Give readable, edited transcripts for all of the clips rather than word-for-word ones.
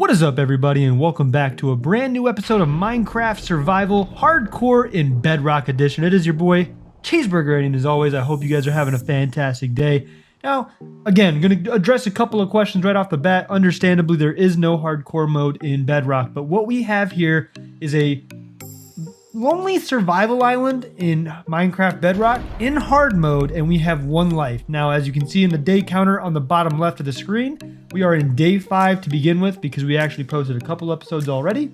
What is up, everybody, and welcome back to a brand new episode of Minecraft Survival Hardcore in Bedrock Edition. It is your boy, Cheeseburger, and as always, I hope you guys are having a fantastic day. Now, again, going to address a couple of questions right off the bat. Understandably, there is no hardcore mode in Bedrock, but what we have here is a lonely survival island in Minecraft Bedrock in hard mode, and we have one life. Now, as you can see in the day counter on the bottom left of the screen, we are in day 5 to begin with because we actually posted a couple episodes already.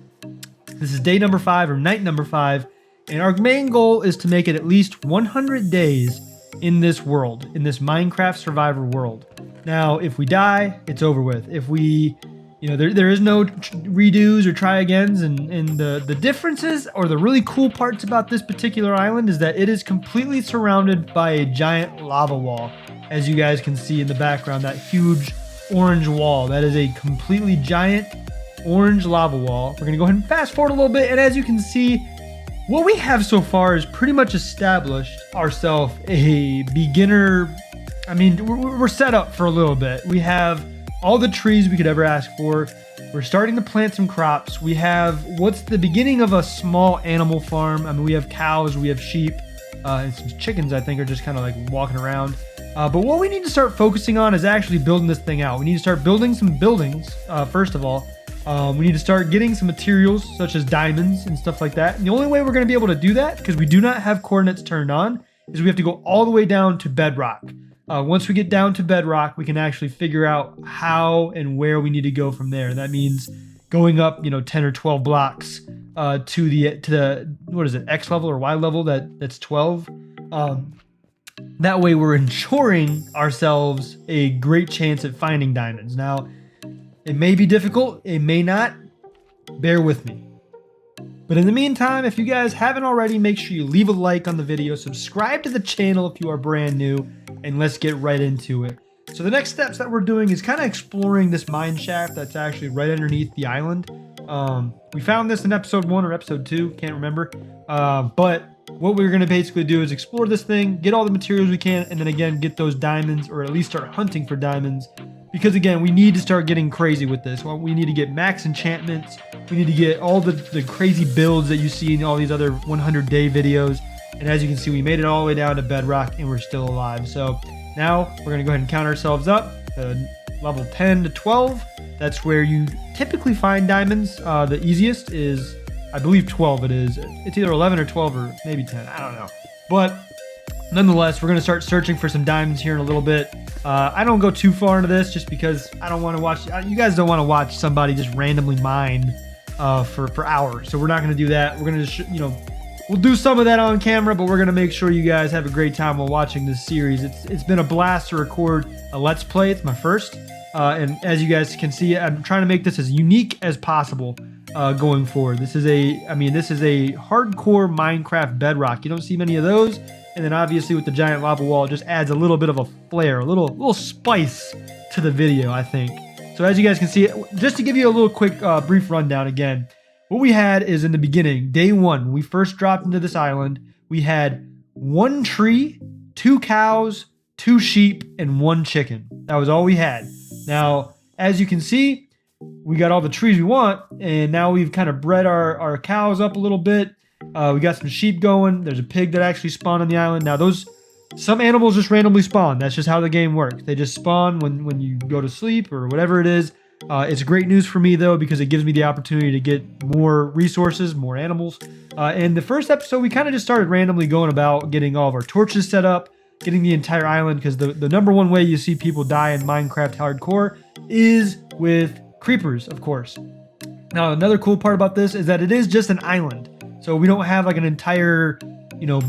This is day number 5 or night number 5, and our main goal is to make it at least 100 days in this world, in this Minecraft Survivor world. Now, if we die, it's over with. If we, there is no redos or try agains, and the differences or the really cool parts about this particular island is that it is completely surrounded by a giant lava wall. As you guys can see in the background, that huge orange wall, that is a completely giant orange lava wall. We're gonna go ahead and fast forward a little bit, and as you can see, what we have so far is pretty much established ourselves a beginner. I mean, we're set up for a little bit. We have all the trees we could ever ask for. We're starting to plant some crops. We have what's the beginning of a small animal farm. I mean, we have cows, we have sheep, and some chickens, I think, are just kind of like walking around. But what we need to start focusing on is actually building this thing out. We need to start building some buildings, first of all. We need to start getting some materials such as diamonds and stuff like that. And the only way we're going to be able to do that, because we do not have coordinates turned on, is we have to go all the way down to bedrock. Once we get down to bedrock, we can actually figure out how and where we need to go from there. That means going up, 10 or 12 blocks to the what is it, X level or Y level? That's 12. That way we're ensuring ourselves a great chance at finding diamonds. Now, it may be difficult, it may not. Bear with me. But in the meantime, if you guys haven't already, make sure you leave a like on the video, subscribe to the channel if you are brand new, and let's get right into it. So the next steps that we're doing is kind of exploring this mine shaft that's actually right underneath the island. We found this in episode 1 or episode 2, can't remember. But what we're going to basically do is explore this thing, get all the materials we can, and then again, get those diamonds, or at least start hunting for diamonds. Because again, we need to start getting crazy with this. Well, we need to get max enchantments. We need to get all the crazy builds that you see in all these other 100-day videos. And as you can see, we made it all the way down to bedrock and we're still alive. So now we're going to go ahead and count ourselves up to level 10 to 12. That's where you typically find diamonds. The easiest is, I believe 12 it is. It's either 11 or 12 or maybe 10. I don't know. But nonetheless, we're going to start searching for some diamonds here in a little bit. I don't go too far into this just because I don't want to watch, you guys don't want to watch somebody just randomly mine for hours. So we're not going to do that. We're going to, we'll do some of that on camera, but we're going to make sure you guys have a great time while watching this series. It's been a blast to record a Let's Play. It's my first. And as you guys can see, I'm trying to make this as unique as possible going forward. This is a hardcore Minecraft Bedrock. You don't see many of those. And then obviously with the giant lava wall, it just adds a little bit of a flair, a little spice to the video, I think. So as you guys can see, just to give you a little quick brief rundown again, what we had is in the beginning, day 1, when we first dropped into this island, we had 1 tree, 2 cows, 2 sheep, and 1 chicken. That was all we had. Now, as you can see, we got all the trees we want, and now we've kind of bred our cows up a little bit. We got some sheep going. There's a pig that actually spawned on the island. Now, some animals just randomly spawn. That's just how the game works. They just spawn when you go to sleep or whatever it is. It's great news for me, though, because it gives me the opportunity to get more resources, more animals. In the first episode, we kind of just started randomly going about getting all of our torches set up, getting the entire island, because the number one way you see people die in Minecraft Hardcore is with creepers, of course. Now, another cool part about this is that it is just an island. So we don't have like an entire,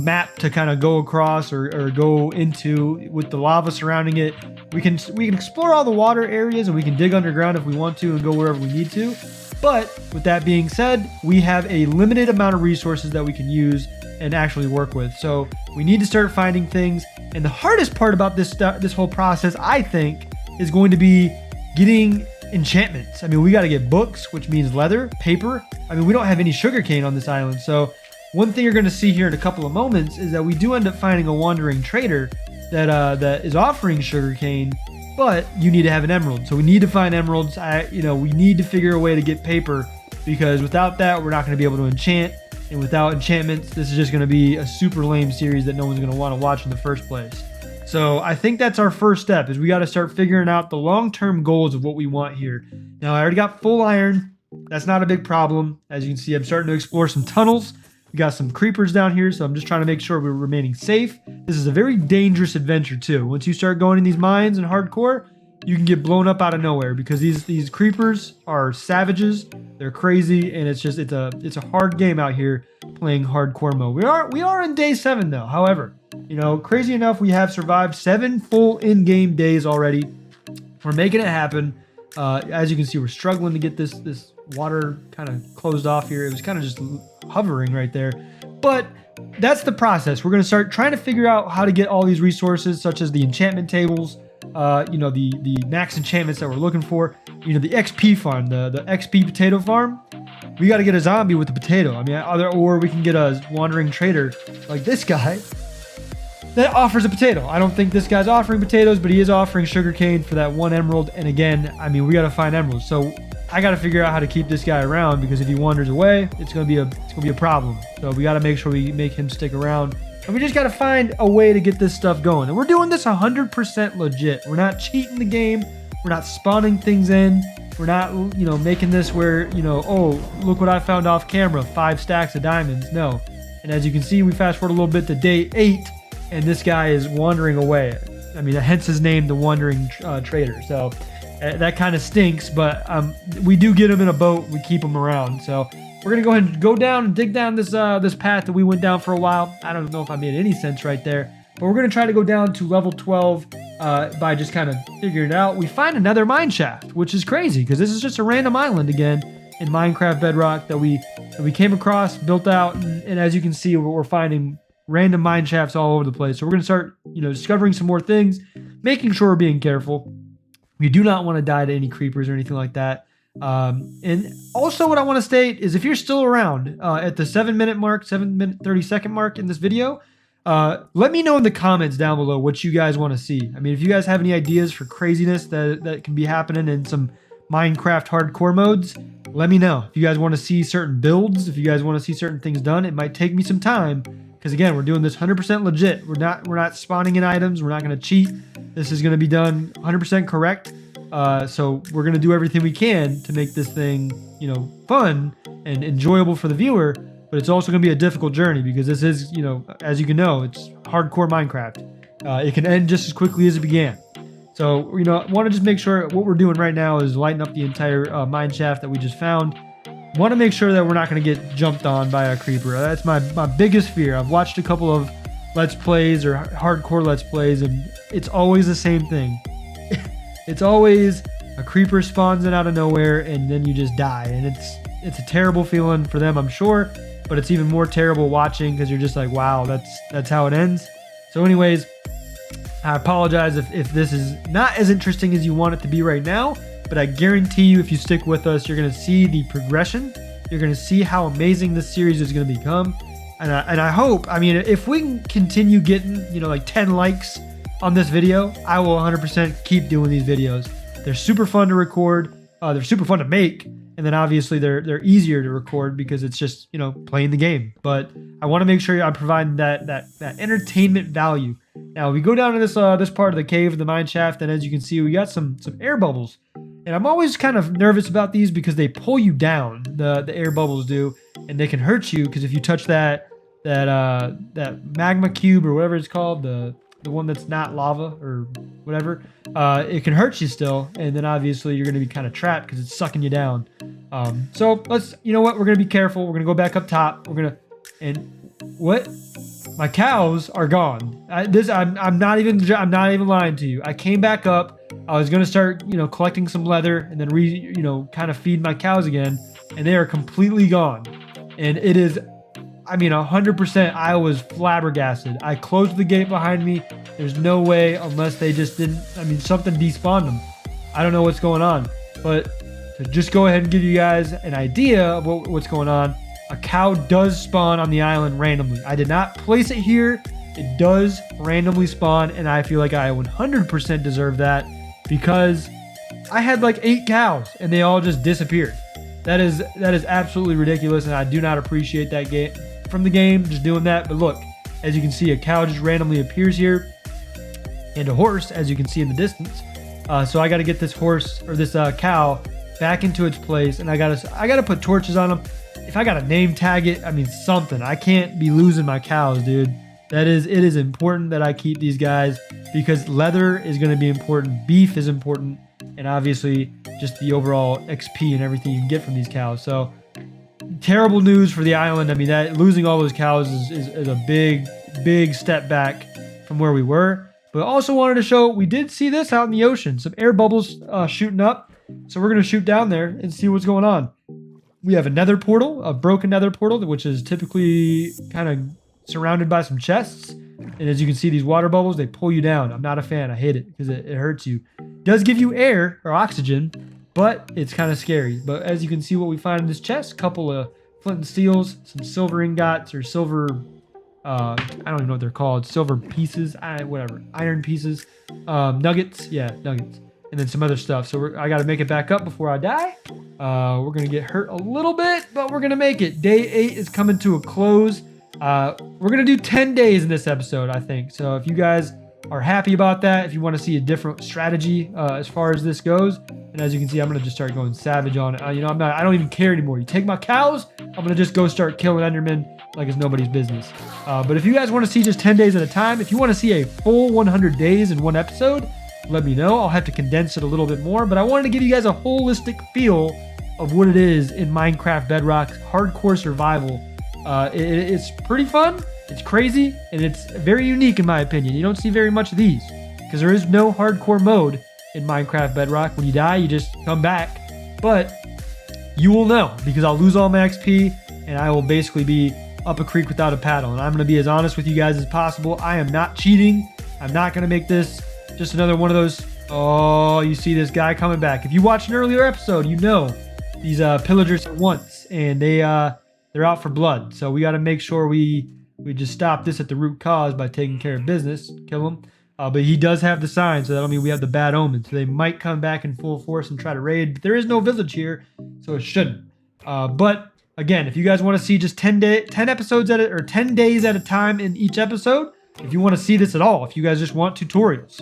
map to kind of go across or go into with the lava surrounding it. We can explore all the water areas and we can dig underground if we want to and go wherever we need to. But with that being said, we have a limited amount of resources that we can use and actually work with. So we need to start finding things. And the hardest part about this whole process, I think, is going to be getting enchantments. I mean, we got to get books, which means leather, paper. I mean, we don't have any sugarcane on this island. So one thing you're going to see here in a couple of moments is that we do end up finding a wandering trader that is offering sugarcane but you need to have an emerald. So we need to find emeralds. We need to figure a way to get paper, because without that, we're not going to be able to enchant. And without enchantments, this is just going to be a super lame series that no one's going to want to watch in the first place. So I think that's our first step, is we got to start figuring out the long-term goals of what we want here. Now, I already got full iron. That's not a big problem. As you can see, I'm starting to explore some tunnels. We got some creepers down here, so I'm just trying to make sure we're remaining safe. This is a very dangerous adventure, too. Once you start going in these mines and hardcore, you can get blown up out of nowhere, because these creepers are savages. They're crazy, and it's a hard game out here playing hardcore mode. We are in day 7 though. However, crazy enough, we have survived 7 full in-game days already. We're making it happen. As you can see, we're struggling to get this water kind of closed off here. It was kind of just hovering right there, but that's the process. We're going to start trying to figure out how to get all these resources, such as the enchantment tables, the max enchantments that we're looking for, the XP farm, the XP potato farm. We got to get a zombie with the potato. I mean, or we can get a wandering trader like this guy that offers a potato. I don't think this guy's offering potatoes, but he is offering sugarcane for that 1 emerald. And again, I mean, we got to find emeralds. So I got to figure out how to keep this guy around, because if he wanders away, it's gonna be a problem. So we got to make sure we make him stick around. And we just got to find a way to get this stuff going. And we're doing this 100% legit. We're not cheating the game. We're not spawning things in. We're not, making this where, oh, look what I found off camera, 5 stacks of diamonds. No. And as you can see, we fast forward a little bit to day 8, and this guy is wandering away. I mean, hence his name, the Wandering Trader. So that kind of stinks, but we do get him in a boat. We keep him around. So we're going to go ahead and go down and dig down this path that we went down for a while. I don't know if I made any sense right there, but we're going to try to go down to level 12 by just kind of figuring it out. We find another mine shaft, which is crazy, because this is just a random island again in Minecraft Bedrock that we came across, built out, and as you can see, we're finding random mine shafts all over the place. So we're going to start, discovering some more things, making sure we're being careful. We do not want to die to any creepers or anything like that. And also what I want to state is, if you're still around at the 7-minute mark, 7-minute 30-second mark in this video, let me know in the comments down below what you guys want to see. I mean, if you guys have any ideas for craziness that can be happening in some Minecraft hardcore modes, let me know. If you guys want to see certain builds, if you guys want to see certain things done, it might take me some time, because again, we're doing this 100% legit. We're not spawning in items. We're not going to cheat. This is going to be done 100% correct. So we're going to do everything we can to make this thing, fun and enjoyable for the viewer. But it's also going to be a difficult journey, because this is, as you can know, it's hardcore Minecraft. It can end just as quickly as it began. So, I want to just make sure what we're doing right now is lighting up the entire mine shaft that we just found. Want to make sure that we're not going to get jumped on by a creeper. That's my biggest fear. I've watched a couple of Let's Plays or hardcore Let's Plays, and it's always the same thing. It's always a creeper spawns in out of nowhere, and then you just die. And it's a terrible feeling for them, I'm sure, but it's even more terrible watching, because you're just like, wow, that's how it ends. So anyways, I apologize if this is not as interesting as you want it to be right now, but I guarantee you, if you stick with us, you're going to see the progression. You're going to see how amazing this series is going to become. And I hope, I mean, if we can continue getting, like 10 likes on this video, I will 100% keep doing these videos. They're super fun to record. They're super fun to make. And then obviously they're easier to record, because it's just, playing the game. But I want to make sure I'm providing that entertainment value. Now we go down to this part of the cave, the mine shaft, and as you can see, we got some air bubbles. And I'm always kind of nervous about these, because they pull you down. The air bubbles do, and they can hurt you, because if you touch that magma cube or whatever it's called, the one that's not lava or whatever, it can hurt you still, and then obviously you're going to be kind of trapped because it's sucking you down. So let's, we're going to be careful. We're going to go back up top. What? My cows are gone. I'm not even lying to you. I came back up. I was going to start, collecting some leather and then kind of feed my cows again, and they are completely gone. And it is, 100%, I was flabbergasted. I closed the gate behind me. There's no way, unless they just didn't, something despawned them. I don't know what's going on. But to just go ahead and give you guys an idea of what's going on, a cow does spawn on the island randomly. I did not place it here. It does randomly spawn, and I feel like I 100% deserve that. because I had like 8 cows and they all just disappeared. That is absolutely ridiculous, and I do not appreciate that game from the game, just doing that. But look, as you can see, a cow just randomly appears here, and a horse, as you can see in the distance. So I got to get this horse or this cow back into its place, and I gotta put torches on them. If I gotta name tag it, I mean something. I can't be losing my cows, dude. It is important that I keep these guys because leather is going to be important, beef is important, and obviously just the overall XP and everything you can get from these cows. So terrible news for the island. I mean, that losing all those cows is a big step back from where we were. But also wanted to show, we did see this out in the ocean, some air bubbles shooting up. So we're going to shoot down there and see what's going on. We have a nether portal, a broken nether portal, which is typically kind of surrounded by some chests. And as you can see, these water bubbles, they pull you down. I'm not a fan. I hate it because it hurts you. It does give you air or oxygen, but it's kind of scary. But as you can see what we find in this chest, a couple of flint and steels, some silver ingots or silver, I don't even know what they're called. Silver pieces, whatever. Iron pieces, nuggets. Yeah, nuggets. And then some other stuff. So I got to make it back up before I die. We're going to get hurt a little bit, but we're going to make it. Day 8 is coming to a close. We're going to do 10 days in this episode, I think. So if you guys are happy about that, if you want to see a different strategy as far as this goes, and as you can see, I'm going to just start going savage on it. I don't even care anymore. You take my cows, I'm going to just go start killing Endermen like it's nobody's business. But if you guys want to see just 10 days at a time, if you want to see a full 100 days in one episode, let me know. I'll have to condense it a little bit more, but I wanted to give you guys a holistic feel of what it is in Minecraft Bedrock hardcore survival. It's pretty fun, it's crazy, and it's very unique in my opinion. You don't see very much of these because there is no hardcore mode in Minecraft Bedrock. When you die, you just come back, but you will know because I'll lose all my XP and I will basically be up a creek without a paddle. And I'm going to be as honest with you guys as possible. I am not cheating. I'm not going to make this just another one of those, oh, you see this guy coming back. If you watched an earlier episode, you know these pillagers at once, and they're out for blood. So we got to make sure we just stop this at the root cause by taking care of business, kill him. But he does have the sign, so that'll mean we have the bad omen. So they might come back in full force and try to raid, but there is no village here, so it shouldn't. But again, if you guys want to see just 10 episodes at it, or 10 days at a time in each episode, if you want to see this at all, if you guys just want tutorials,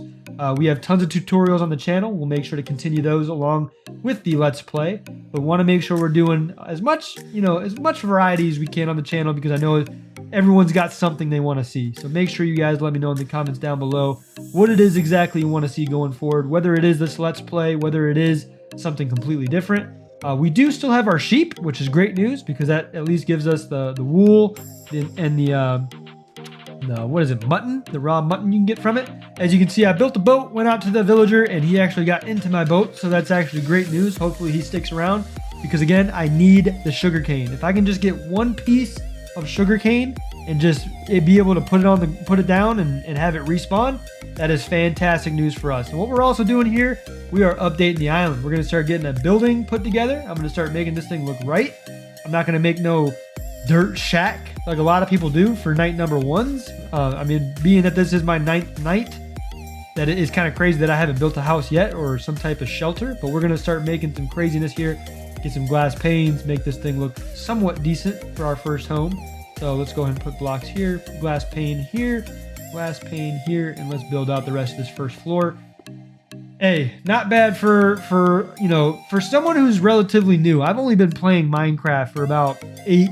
we have tons of tutorials on the channel. We'll make sure to continue those along with the Let's Play, but want to make sure we're doing as much variety as we can on the channel because I know everyone's got something they want to see. So make sure you guys let me know in the comments down below what it is exactly you want to see going forward, whether it is this Let's Play, whether it is something completely different. We do still have our sheep, which is great news because that at least gives us the wool and the what is it, mutton, the raw mutton you can get from it. As you can see, I built a boat, went out to the villager, and he actually got into my boat, so that's actually great news. Hopefully he sticks around because again, I need the sugarcane. If I can just get one piece of sugarcane and just be able to put it down and have it respawn, that is fantastic news for us. And what we're also doing here, we are updating the island. We're going to start getting a building put together. I'm going to start making this thing look right. I'm not going to make no dirt shack like a lot of people do for night number 1s. I mean, being that this is my 9th night, that it is kind of crazy that I haven't built a house yet or some type of shelter, but we're going to start making some craziness here, get some glass panes, make this thing look somewhat decent for our first home. So let's go ahead and put blocks here, glass pane here, and let's build out the rest of this first floor. Hey, not bad for someone who's relatively new. I've only been playing Minecraft for about 8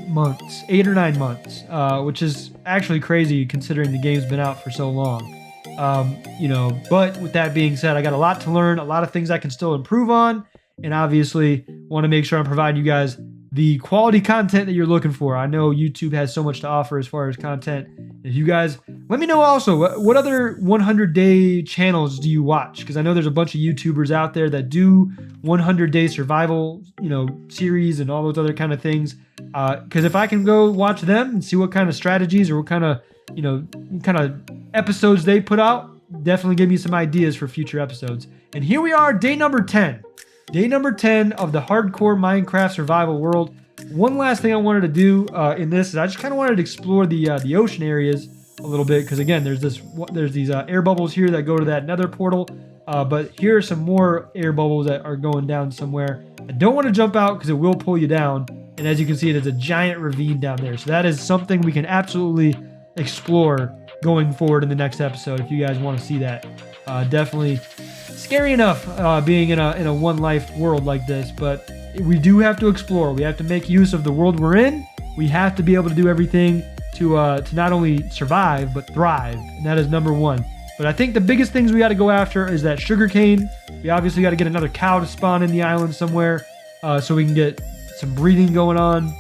or 9 months, which is actually crazy considering the game's been out for so long. But with that being said, I got a lot to learn, a lot of things I can still improve on, and obviously want to make sure I'm providing you guys the quality content that you're looking for. I know YouTube has so much to offer as far as content. If you guys, let me know also, what other 100-day channels do you watch? Because I know there's a bunch of YouTubers out there that do 100-day survival, series and all those other kind of things. Because if I can go watch them and see what kind of strategies or what kind of episodes they put out, definitely give me some ideas for future episodes. And here we are, day number 10. Day number 10 of the hardcore Minecraft survival world. One last thing I wanted to do in this is I just kind of wanted to explore the ocean areas a little bit because again, there's these air bubbles here that go to that nether portal. But here are some more air bubbles that are going down somewhere. I don't want to jump out because it will pull you down. And as you can see, there's a giant ravine down there. So that is something we can absolutely explore going forward in the next episode if you guys want to see that. Definitely scary enough being in a one life world like this, but we do have to explore. We have to make use of the world we're in. We have to be able to do everything to not only survive but thrive, and that is number one. But I think the biggest things we got to go after is that sugarcane. We obviously got to get another cow to spawn in the island somewhere, so we can get some breeding going on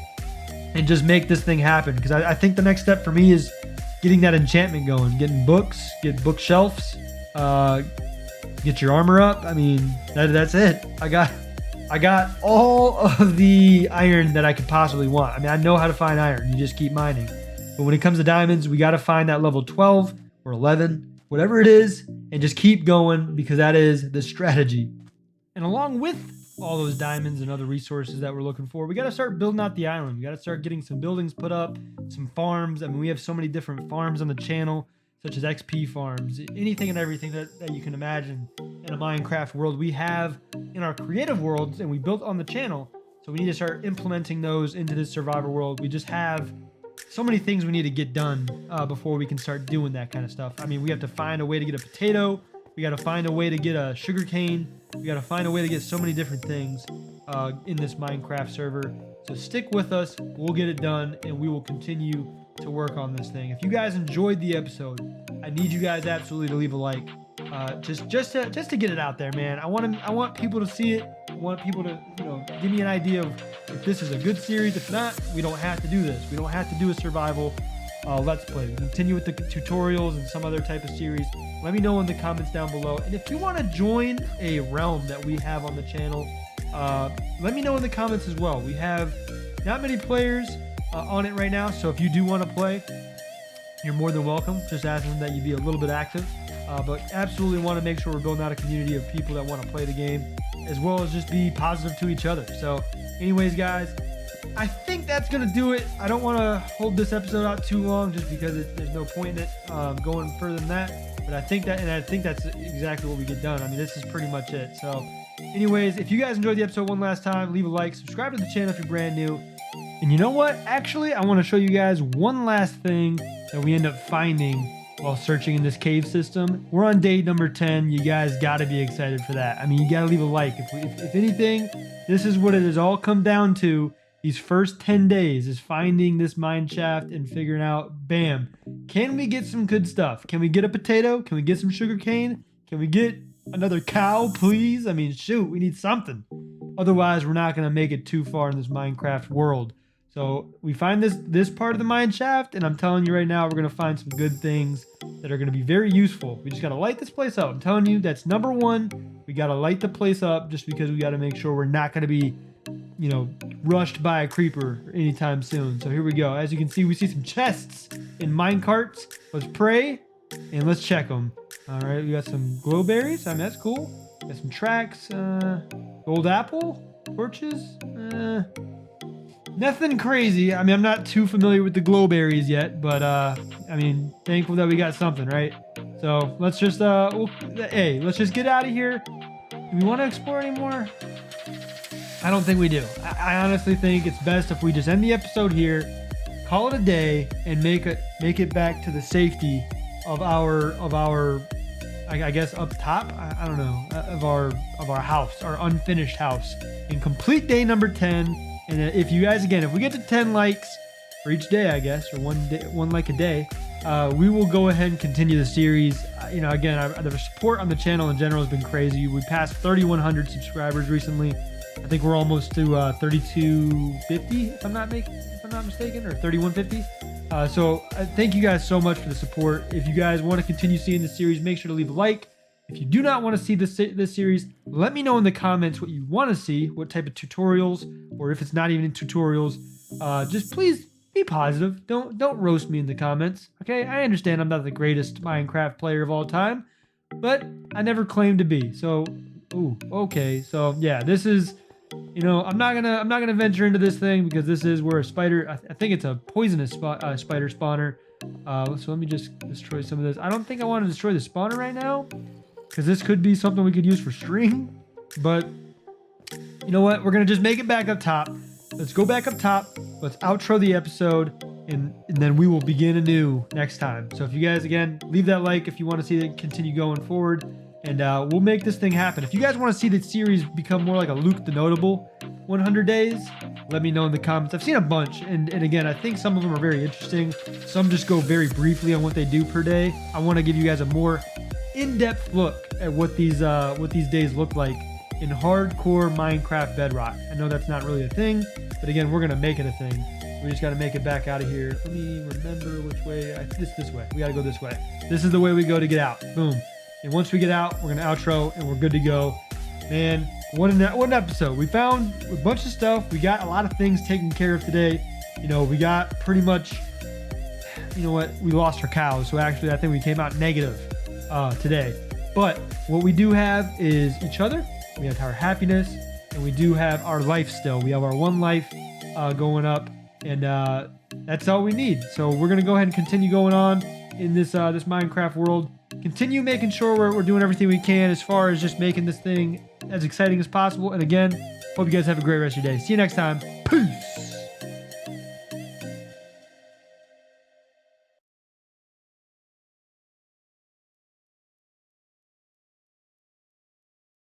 and just make this thing happen. Because I think the next step for me is getting that enchantment going, getting books, get bookshelves, get your armor up. I mean, that's it. I got all of the iron that I could possibly want. I mean, I know how to find iron. You just keep mining. But when it comes to diamonds, we got to find that level 12 or 11, whatever it is, and just keep going, because that is the strategy. And along with all those diamonds and other resources that we're looking for, we got to start building out the island. We got to start getting some buildings put up, some farms. I mean, we have so many different farms on the channel, such as XP farms, anything and everything that you can imagine in a Minecraft world we have in our creative worlds, and we built on the channel. So we need to start implementing those into this survivor world. We just have so many things we need to get done before we can start doing that kind of stuff. I mean, we have to find a way to get a potato. We got to find a way to get a sugar cane. We got to find a way to get so many different things in this Minecraft server. So stick with us. We'll get it done, and we will continue to work on this thing. If you guys enjoyed the episode, I need you guys absolutely to leave a like. Just to get it out there, man. I want people to see it. I want people to, give me an idea of if this is a good series. If not, we don't have to do this. We don't have to do a survival let's play. We continue with the tutorials and some other type of series. Let me know in the comments down below. And if you want to join a realm that we have on the channel, let me know in the comments as well. We have not many players on it right now, so if you do want to play, you're more than welcome. Just asking that you be a little bit active. But absolutely want to make sure we're building out a community of people that want to play the game, as well as just be positive to each other. So anyways, guys, I think that's going to do it. I don't want to hold this episode out too long just because there's no point in it going further than that. But I think that's exactly what we get done. I mean, this is pretty much it. So anyways, if you guys enjoyed the episode one last time, leave a like, subscribe to the channel if you're brand new. And you know what? Actually, I want to show you guys one last thing that we end up finding while searching in this cave system. We're on day number 10. You guys got to be excited for that. I mean, you got to leave a like. If anything, this is what it has all come down to. These first 10 days is finding this mine shaft and figuring out, bam, can we get some good stuff? Can we get a potato? Can we get some sugar cane? Can we get another cow, please? I mean, shoot, we need something. Otherwise, we're not going to make it too far in this Minecraft world. So we find this part of the mine shaft, and I'm telling you right now, we're going to find some good things that are going to be very useful. We just got to light this place up. I'm telling you, that's number one. We got to light the place up just because we got to make sure we're not going to be, rushed by a creeper anytime soon. So here we go. As you can see, we see some chests in mine carts. Let's pray and let's check them. All right, we got some glowberries. I mean, that's cool. Got some tracks, gold apple, torches. Nothing crazy. I mean, I'm not too familiar with the glowberries yet, but I mean, thankful that we got something, right? So let's just let's just get out of here. Do we want to explore anymore? I don't think we do. I honestly think it's best if we just end the episode here, call it a day, and make it back to the safety of our I guess up top. I don't know, of our house, our unfinished house, and complete day number 10. And if you guys, again, if we get to 10 likes for each day, I guess, or one like a day, we will go ahead and continue the series. Again, the support on the channel in general has been crazy. We passed 3,100 subscribers recently. I think we're almost to 3,250, if I'm not mistaken, or 3,150. So thank you guys so much for the support. If you guys want to continue seeing the series, make sure to leave a like. If you do not want to see this series, let me know in the comments what you want to see, what type of tutorials, or if it's not even in tutorials, just please be positive. Don't roast me in the comments. Okay, I understand I'm not the greatest Minecraft player of all time, but I never claimed to be. So, okay. So yeah, this is, I'm not gonna venture into this thing because this is where a spider. I think it's a poisonous spider spawner. So let me just destroy some of this. I don't think I want to destroy the spawner right now. because this could be something we could use for string. But you know what? We're going to just make it back up top. Let's go back up top. Let's outro the episode, and then we will begin anew next time. So if you guys, again, leave that like if you want to see it continue going forward, and we'll make this thing happen. If you guys want to see the series become more like a Luke the Notable 100 days, let me know in the comments. I've seen a bunch, and again, I think some of them are very interesting. Some just go very briefly on what they do per day. I want to give you guys a more in-depth look at what these days look like in hardcore Minecraft Bedrock. I know that's not really a thing, but again, we're gonna make it a thing. We just gotta make it back out of here. Let me remember which way. This way. We gotta go this way. This is the way we go to get out. Boom. And once we get out, we're gonna outro, and we're good to go. Man, what an episode. We found a bunch of stuff. We got a lot of things taken care of today. You know, we got pretty much. You know what? We lost our cows, so actually, I think we came out negative today. But what we do have is each other. We have our happiness, and we do have our life still. We have our one life going up, and that's all we need. So we're gonna go ahead and continue going on in this this Minecraft world. Continue making sure we're doing everything we can as far as just making this thing as exciting as possible. And again, hope you guys have a great rest of your day. See you next time. Peace.